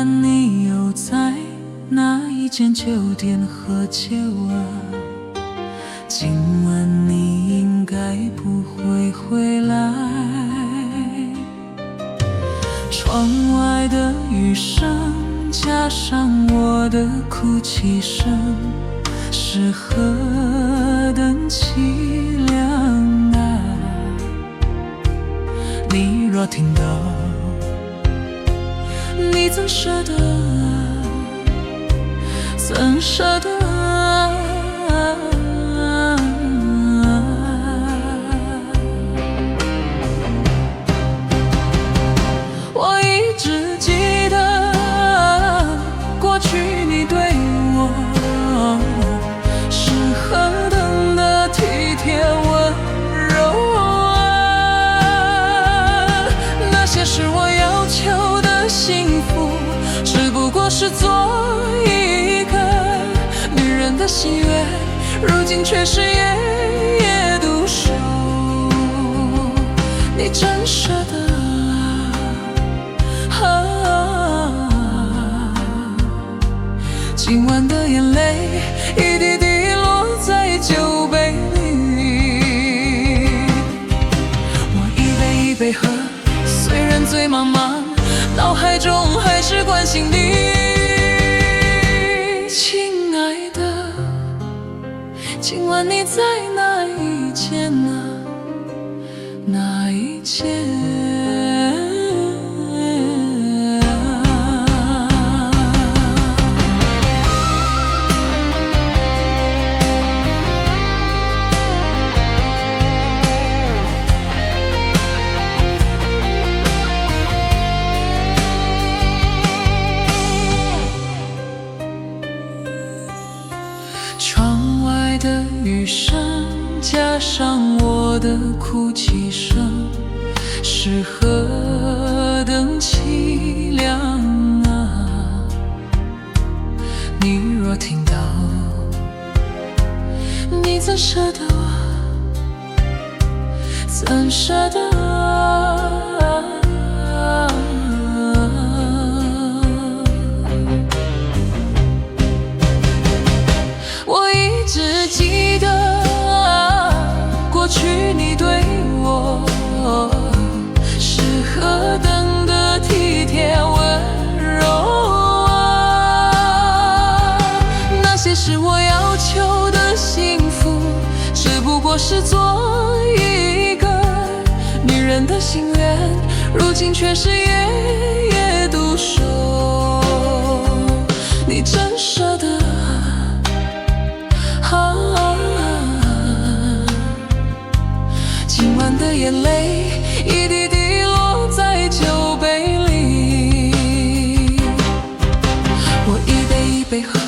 晚你又在哪一间酒店喝酒啊？今晚你应该不会回来。窗外的雨声加上我的哭泣声，是何等凄凉啊！你若听到，你怎舍得啊？怎舍得啊？我一直记得过去你对我是何等的体贴温柔啊！那些是我要求的幸福，只不过是做一个女人的心愿，如今却是夜夜独守。你真舍得今晚的眼泪一滴滴落在酒杯里，我一杯一杯喝，虽然醉茫茫，脑海中还是关心你。亲爱的，今晚你在哪一间啊？哪一间？窗外的雨声加上我的哭泣声，是何等凄凉啊！你若听到，你怎舍得啊？怎舍得啊？只记得过去你对我是何等的体贴温柔啊！那些是我要求的幸福，只不过是做一个女人的心愿，如今却是夜夜独守。你真舍得今晚的眼泪一滴滴落在酒杯里，我一杯一杯喝，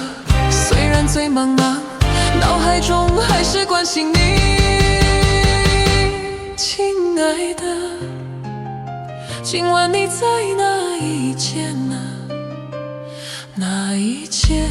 虽然醉茫茫，脑海中还是关心你。亲爱的，今晚你在哪一间啊？哪一间？